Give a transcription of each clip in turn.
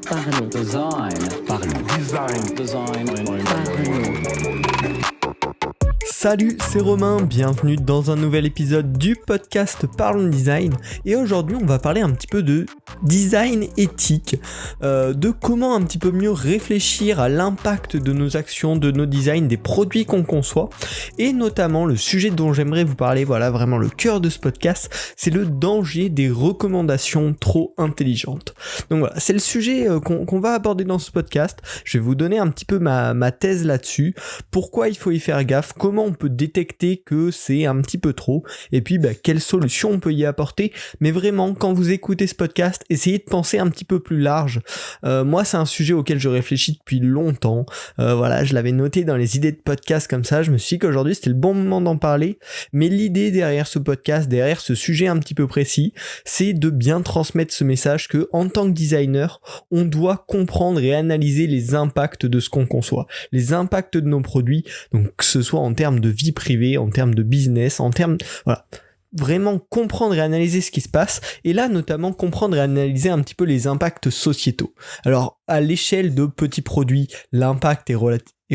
Parlons. Design. Parlons. Design. Design. Parlons. Salut, c'est Romain, bienvenue dans un nouvel épisode du podcast Parlons Design. Et aujourd'hui, on va parler un petit peu de design éthique, de comment un petit peu mieux réfléchir à l'impact de nos actions, de nos designs, des produits qu'on conçoit. Et notamment, le sujet dont j'aimerais vous parler, voilà vraiment le cœur de ce podcast, c'est le danger des recommandations trop intelligentes. Donc voilà, c'est le sujet qu'on va aborder dans ce podcast. Je vais vous donner un petit peu ma thèse là-dessus, pourquoi il faut y faire gaffe, comment on peut détecter que c'est un petit peu trop, et puis quelles solutions on peut y apporter. Mais vraiment, quand vous écoutez ce podcast, essayez de penser un petit peu plus large. Moi, c'est un sujet auquel je réfléchis depuis longtemps. Voilà, je l'avais noté dans les idées de podcast comme ça, je me suis dit qu'aujourd'hui c'était le bon moment d'en parler, mais l'idée derrière ce podcast, derrière ce sujet un petit peu précis, c'est de bien transmettre ce message que, en tant que designer, on doit comprendre et analyser les impacts de ce qu'on conçoit, les impacts de nos produits, donc que ce soit en termes de vie privée, en termes de business, en termes... Voilà. Vraiment comprendre et analyser ce qui se passe, et là notamment comprendre et analyser un petit peu les impacts sociétaux. Alors à l'échelle de petits produits, l'impact est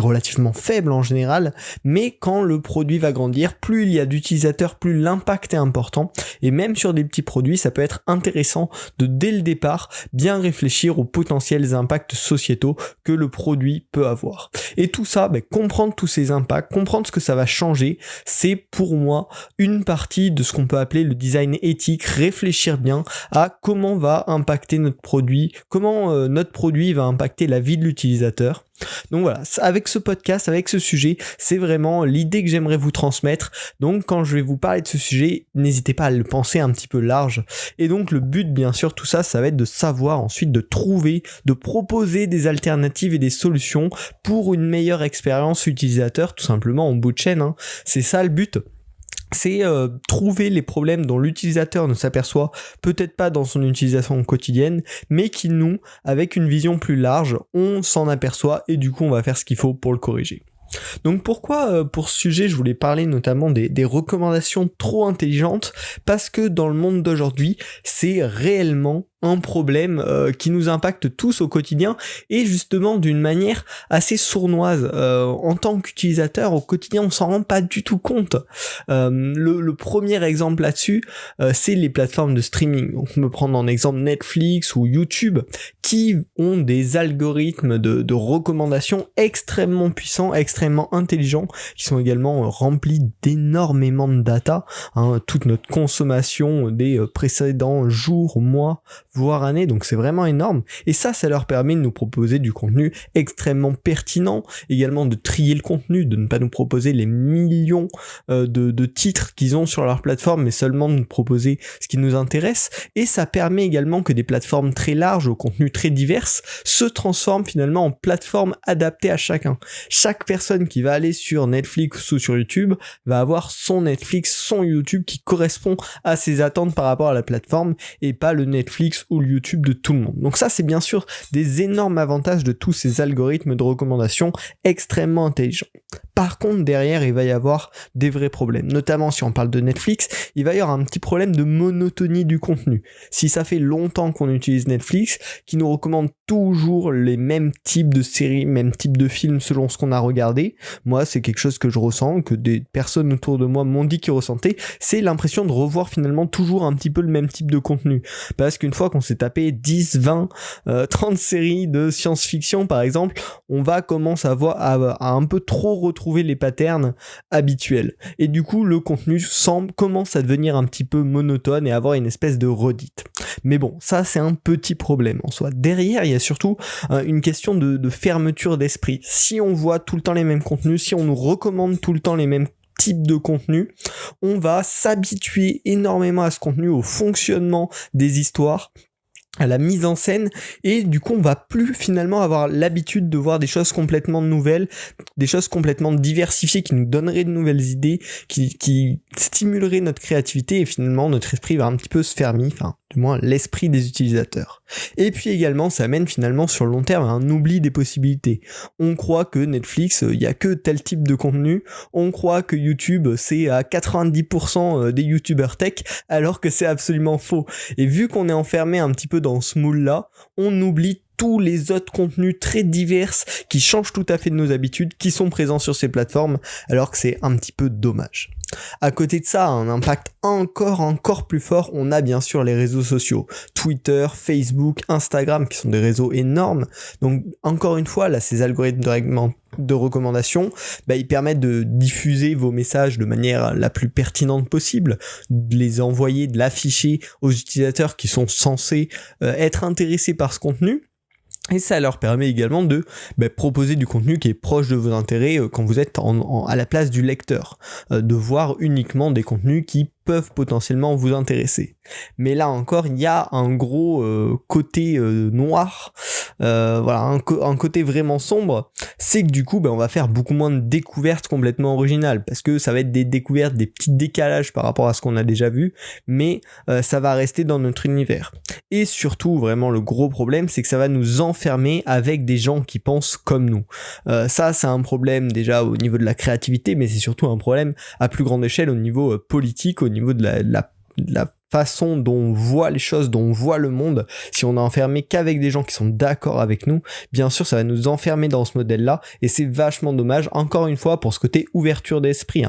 relativement faible en général, mais quand le produit va grandir, plus il y a d'utilisateurs, plus l'impact est important, et même sur des petits produits, ça peut être intéressant de dès le départ bien réfléchir aux potentiels impacts sociétaux que le produit peut avoir. Et tout ça, comprendre tous ces impacts, comprendre ce que ça va changer, c'est pour moi une partie de ce qu'on peut appeler le design éthique, réfléchir bien à comment va impacter notre produit, comment notre produit va impacter la vie de l'utilisateur. Donc voilà, avec ce podcast, avec ce sujet, c'est vraiment l'idée que j'aimerais vous transmettre. Donc quand je vais vous parler de ce sujet, n'hésitez pas à le penser un petit peu large. Et donc le but, bien sûr, tout ça, ça va être de savoir ensuite, de trouver, de proposer des alternatives et des solutions pour une meilleure expérience utilisateur, tout simplement en bout de chaîne, hein. C'est ça le but. C'est trouver les problèmes dont l'utilisateur ne s'aperçoit peut-être pas dans son utilisation quotidienne, mais qui nous, avec une vision plus large, on s'en aperçoit et du coup on va faire ce qu'il faut pour le corriger. Donc pourquoi pour ce sujet je voulais parler notamment des recommandations trop intelligentes, parce que dans le monde d'aujourd'hui c'est réellement un problème qui nous impacte tous au quotidien, et justement d'une manière assez sournoise. En tant qu'utilisateur au quotidien, on s'en rend pas du tout compte. Le premier exemple là-dessus, c'est les plateformes de streaming. Donc on peut prendre en exemple Netflix ou YouTube, qui ont des algorithmes de recommandations extrêmement puissants, extrêmement intelligents, qui sont également remplis d'énormément de data, hein, toute notre consommation des précédents jours, mois, voire années, donc c'est vraiment énorme, et ça leur permet de nous proposer du contenu extrêmement pertinent, également de trier le contenu, de ne pas nous proposer les millions de titres qu'ils ont sur leur plateforme, mais seulement de nous proposer ce qui nous intéresse, et ça permet également que des plateformes très larges, au contenu très divers, se transforment finalement en plateformes adaptées à chacun. Chaque personne qui va aller sur Netflix ou sur YouTube va avoir son Netflix, son YouTube qui correspond à ses attentes par rapport à la plateforme, et pas le Netflix ou le YouTube de tout le monde. Donc ça, c'est bien sûr des énormes avantages de tous ces algorithmes de recommandation extrêmement intelligents. Par contre, derrière, il va y avoir des vrais problèmes. Notamment, si on parle de Netflix, il va y avoir un petit problème de monotonie du contenu. Si ça fait longtemps qu'on utilise Netflix, qui nous recommande toujours les mêmes types de séries, mêmes types de films selon ce qu'on a regardé, moi, c'est quelque chose que je ressens, que des personnes autour de moi m'ont dit qu'ils ressentaient, c'est l'impression de revoir finalement toujours un petit peu le même type de contenu. Parce qu'une fois qu'on s'est tapé 10, 20, 30 séries de science-fiction par exemple, on va commencer à un peu trop retrouver les patterns habituels. Et du coup, le contenu commence à devenir un petit peu monotone et avoir une espèce de redite. Mais bon, ça c'est un petit problème en soi. Derrière, il y a surtout une question de fermeture d'esprit. Si on voit tout le temps les mêmes contenus, si on nous recommande tout le temps les mêmes type de contenu, on va s'habituer énormément à ce contenu, au fonctionnement des histoires, à la mise en scène, et du coup on va plus finalement avoir l'habitude de voir des choses complètement nouvelles, des choses complètement diversifiées qui nous donneraient de nouvelles idées, qui stimuleraient notre créativité, et finalement notre esprit va un petit peu se fermer, enfin du moins l'esprit des utilisateurs. Et puis également ça amène finalement sur le long terme à un oubli des possibilités. On croit que Netflix, il y a que tel type de contenu, on croit que YouTube c'est à 90% des youtubeurs tech, alors que c'est absolument faux. Et vu qu'on est enfermé un petit peu peu dans ce moule-là, on oublie tous les autres contenus très divers qui changent tout à fait de nos habitudes, qui sont présents sur ces plateformes, alors que c'est un petit peu dommage. À côté de ça, un impact encore plus fort, on a bien sûr les réseaux sociaux, Twitter, Facebook, Instagram, qui sont des réseaux énormes. Donc encore une fois, là, ces algorithmes de recommandation, ils permettent de diffuser vos messages de manière la plus pertinente possible, de les envoyer, de l'afficher aux utilisateurs qui sont censés être intéressés par ce contenu. Et ça leur permet également de proposer du contenu qui est proche de vos intérêts quand vous êtes à la place du lecteur, de voir uniquement des contenus qui peuvent potentiellement vous intéresser. Mais là encore, il y a un gros côté noir, un côté vraiment sombre, c'est que du coup, on va faire beaucoup moins de découvertes complètement originales, parce que ça va être des découvertes, des petits décalages par rapport à ce qu'on a déjà vu, mais ça va rester dans notre univers. Et surtout, vraiment, le gros problème, c'est que ça va nous enfermer avec des gens qui pensent comme nous. Ça, c'est un problème déjà au niveau de la créativité, mais c'est surtout un problème à plus grande échelle au niveau politique, au niveau de la façon dont on voit les choses, dont on voit le monde. Si on est enfermé qu'avec des gens qui sont d'accord avec nous, bien sûr ça va nous enfermer dans ce modèle-là, et c'est vachement dommage, encore une fois, pour ce côté ouverture d'esprit.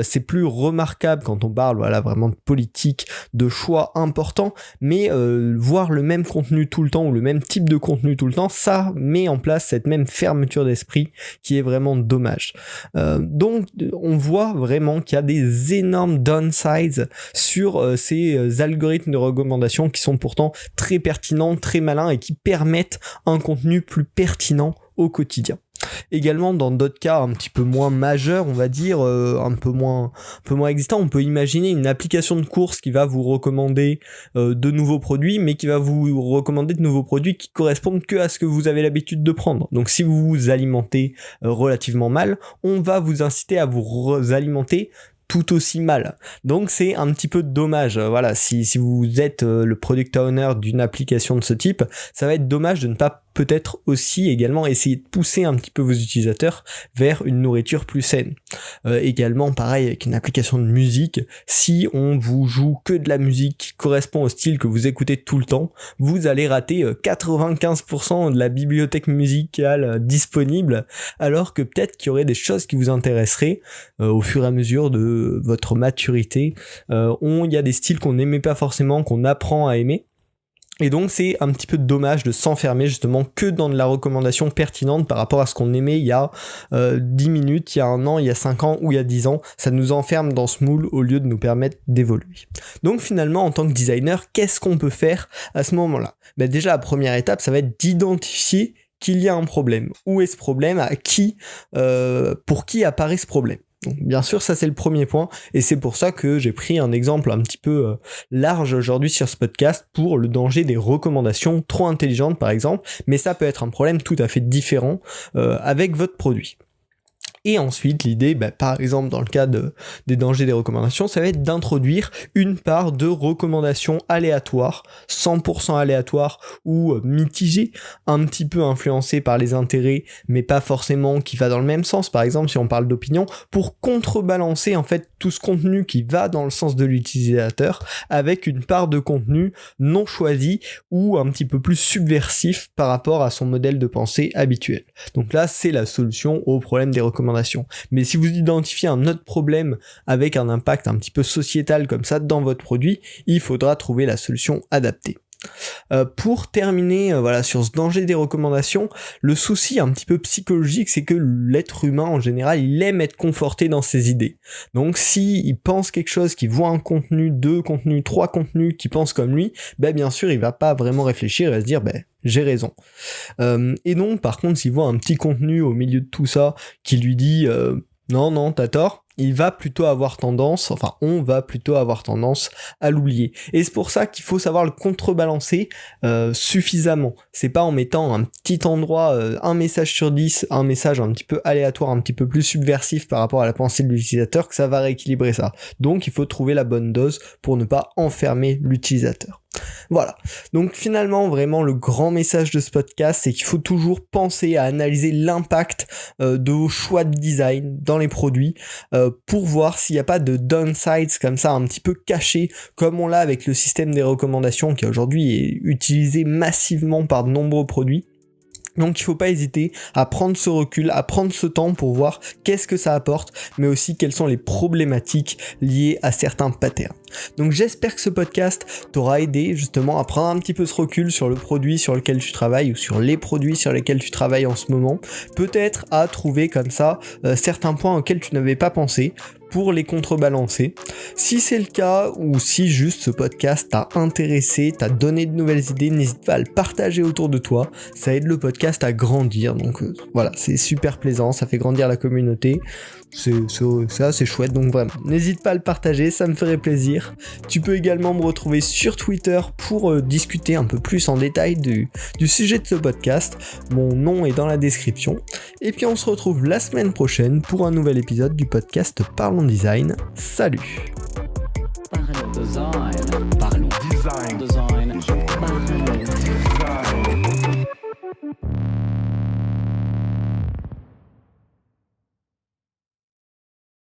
C'est plus remarquable quand on parle vraiment de politique, de choix importants, mais voir le même contenu tout le temps, ou le même type de contenu tout le temps, ça met en place cette même fermeture d'esprit qui est vraiment dommage. Donc on voit vraiment qu'il y a des énormes downsides sur ces algorithmes de recommandation qui sont pourtant très pertinents, très malins, et qui permettent un contenu plus pertinent au quotidien. Également, dans d'autres cas un petit peu moins majeurs, on va dire, un peu moins existants, on peut imaginer une application de course qui va vous recommander de nouveaux produits, mais qui va vous recommander de nouveaux produits qui correspondent que à ce que vous avez l'habitude de prendre. Donc si vous vous alimentez relativement mal, on va vous inciter à vous alimenter tout aussi mal. Donc c'est un petit peu dommage. Si vous êtes le product owner d'une application de ce type, ça va être dommage de ne pas peut-être aussi également essayer de pousser un petit peu vos utilisateurs vers une nourriture plus saine. Également pareil avec une application de musique, si on vous joue que de la musique qui correspond au style que vous écoutez tout le temps, vous allez rater 95% de la bibliothèque musicale disponible, alors que peut-être qu'il y aurait des choses qui vous intéresseraient au fur et à mesure de votre maturité. Il y a des styles qu'on n'aimait pas forcément, qu'on apprend à aimer. Et donc c'est un petit peu dommage de s'enfermer justement que dans de la recommandation pertinente par rapport à ce qu'on aimait il y a 10 minutes, il y a 1 an, il y a 5 ans ou il y a 10 ans. Ça nous enferme dans ce moule au lieu de nous permettre d'évoluer. Donc finalement, en tant que designer, qu'est-ce qu'on peut faire à ce moment-là ? Déjà la première étape, ça va être d'identifier qu'il y a un problème. Où est ce problème ? À qui, pour qui apparaît ce problème ? Donc, bien sûr, ça c'est le premier point, et c'est pour ça que j'ai pris un exemple un petit peu large aujourd'hui sur ce podcast pour le danger des recommandations trop intelligentes par exemple, mais ça peut être un problème tout à fait différent avec votre produit. Et ensuite, l'idée, par exemple dans le cas des dangers des recommandations, ça va être d'introduire une part de recommandations aléatoires, 100% aléatoires ou mitigées, un petit peu influencées par les intérêts, mais pas forcément qui va dans le même sens. Par exemple, si on parle d'opinion, pour contrebalancer en fait tout ce contenu qui va dans le sens de l'utilisateur, avec une part de contenu non choisi ou un petit peu plus subversif par rapport à son modèle de pensée habituel. Donc là, c'est la solution au problème des recommandations. Mais si vous identifiez un autre problème avec un impact un petit peu sociétal comme ça dans votre produit, il faudra trouver la solution adaptée. Pour terminer sur ce danger des recommandations, le souci un petit peu psychologique, c'est que l'être humain en général, il aime être conforté dans ses idées. Donc s'il pense quelque chose, qu'il voit un contenu, 2 contenus, 3 contenus qui pensent comme lui, bien sûr il va pas vraiment réfléchir, il va se dire j'ai raison. Et donc par contre s'il voit un petit contenu au milieu de tout ça qui lui dit non t'as tort, on va plutôt avoir tendance à l'oublier. Et c'est pour ça qu'il faut savoir le contrebalancer suffisamment. C'est pas en mettant un petit endroit, un message sur 10, un message un petit peu aléatoire, un petit peu plus subversif par rapport à la pensée de l'utilisateur que ça va rééquilibrer ça. Donc il faut trouver la bonne dose pour ne pas enfermer l'utilisateur. Voilà. Donc finalement, vraiment, le grand message de ce podcast, c'est qu'il faut toujours penser à analyser l'impact de vos choix de design dans les produits pour voir s'il n'y a pas de downsides comme ça un petit peu cachés, comme on l'a avec le système des recommandations qui aujourd'hui est utilisé massivement par de nombreux produits. Donc il faut pas hésiter à prendre ce recul, à prendre ce temps pour voir qu'est-ce que ça apporte, mais aussi quelles sont les problématiques liées à certains patterns. Donc j'espère que ce podcast t'aura aidé justement à prendre un petit peu ce recul sur le produit sur lequel tu travailles ou sur les produits sur lesquels tu travailles en ce moment. Peut-être à trouver comme ça certains points auxquels tu n'avais pas pensé pour les contrebalancer. Si c'est le cas, ou si juste ce podcast t'a intéressé, t'a donné de nouvelles idées, n'hésite pas à le partager autour de toi. Ça aide le podcast à grandir. Donc voilà, c'est super plaisant, ça fait grandir la communauté. C'est assez chouette, donc vraiment, n'hésite pas à le partager, ça me ferait plaisir. Tu peux également me retrouver sur Twitter pour discuter un peu plus en détail du sujet de ce podcast. Mon nom est dans la description. Et puis on se retrouve la semaine prochaine pour un nouvel épisode du podcast Parlons Design. Salut! Parlons design. Parlons design. Design. Parlons design.